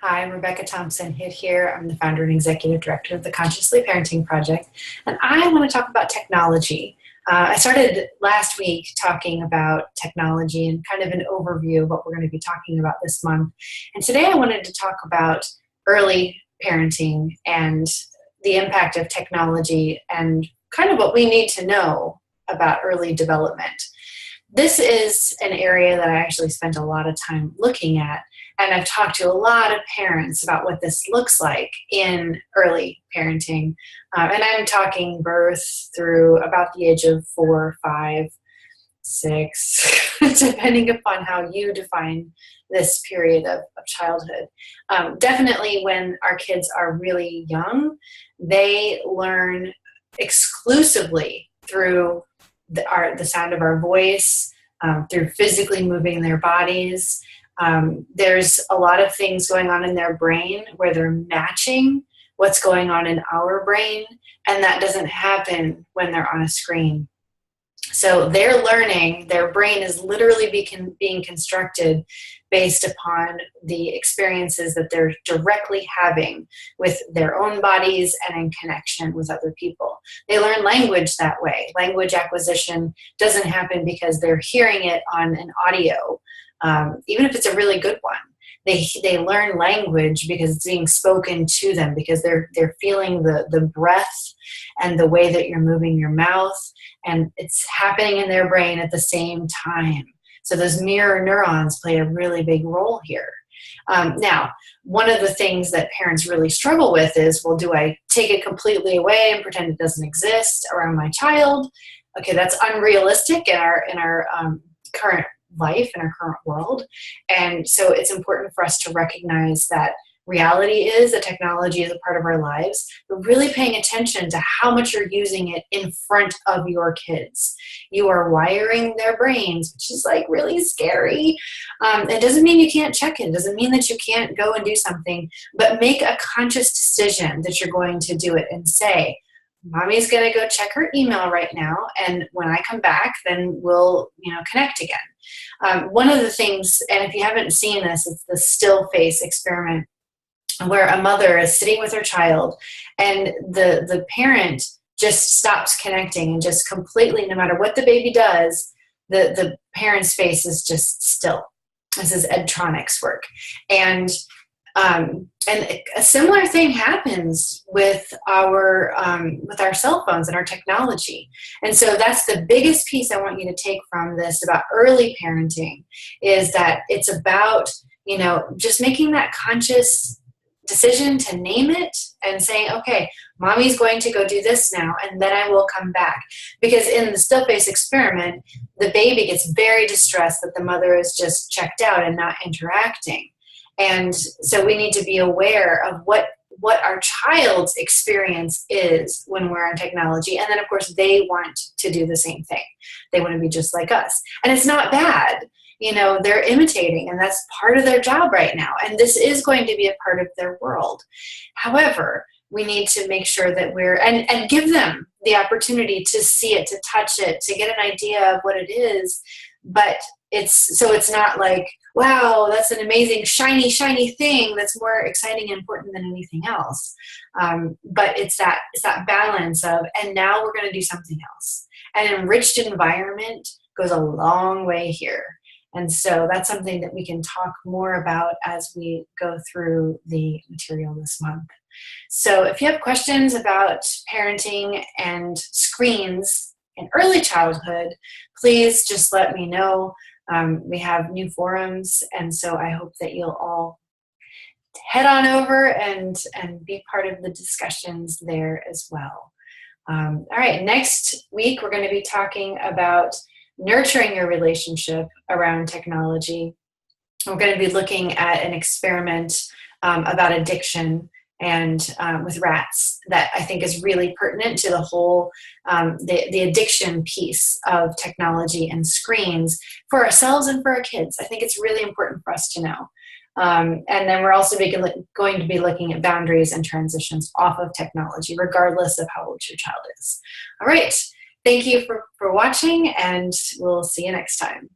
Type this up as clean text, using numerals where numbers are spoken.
Hi, I'm Rebecca Thompson Hitt here. I'm the founder and executive director of the Consciously Parenting Project, and I want to talk about technology. I started last week talking about technology and kind of an overview of what we're going to be talking about this month. And today I wanted to talk about early parenting and the impact of technology and kind of what we need to know about early development. This is an area that I actually spent a lot of time looking at, and I've talked to a lot of parents about what this looks like in early parenting. And I'm talking birth through about the age of 4, 5, 6, depending upon how you define this period of childhood. Definitely when our kids are really young, they learn exclusively through the sound of our voice, through physically moving their bodies. There's a lot of things going on in their brain where they're matching what's going on in our brain, and that doesn't happen when they're on a screen. So they're learning, their brain is literally being constructed based upon the experiences that they're directly having with their own bodies and in connection with other people. They learn language that way. Language acquisition doesn't happen because they're hearing it on an audio, even if it's a really good one. They learn language because it's being spoken to them, because they're feeling the breath and the way that you're moving your mouth, and it's happening in their brain at the same time. So those mirror neurons play a really big role here. Now, one of the things that parents really struggle with is, well, do I take it completely away and pretend it doesn't exist around my child? Okay, that's unrealistic in our current life, in our current world. And so it's important for us to recognize that reality is that technology is a part of our lives, but really paying attention to how much you're using it in front of your kids. You are wiring their brains, which is like really scary. It doesn't mean you can't check it. It doesn't mean that you can't go and do something, but make a conscious decision that you're going to do it and say, Mommy's going to go check her email right now, and when I come back, then we'll, connect again. One of the things, and if you haven't seen this, it's the still face experiment, where a mother is sitting with her child, and the parent just stops connecting and just completely, no matter what the baby does, the parent's face is just still. This is Edtronics work. And a similar thing happens with our cell phones and our technology. And so that's the biggest piece I want you to take from this about early parenting, is that it's about, just making that conscious decision to name it and saying, okay, Mommy's going to go do this now, and then I will come back. Because in the still face experiment, the baby gets very distressed that the mother is just checked out and not interacting. And so we need to be aware of what our child's experience is when we're on technology. And then, of course, they want to do the same thing. They want to be just like us. And it's not bad. They're imitating, and that's part of their job right now. And this is going to be a part of their world. However, we need to make sure that and give them the opportunity to see it, to touch it, to get an idea of what it is. But it's not like, wow, that's an amazing, shiny, shiny thing that's more exciting and important than anything else. But it's that balance of, and now we're going to do something else. An enriched environment goes a long way here. And so that's something that we can talk more about as we go through the material this month. So if you have questions about parenting and screens in early childhood, please just let me know. We have new forums, and so I hope that you'll all head on over and be part of the discussions there as well. All right, next week we're going to be talking about nurturing your relationship around technology. We're going to be looking at an experiment about addiction and with rats that I think is really pertinent to the whole, the addiction piece of technology and screens for ourselves and for our kids. I think it's really important for us to know. And then we're also going to be looking at boundaries and transitions off of technology, regardless of how old your child is. All right. Thank you for watching, and we'll see you next time.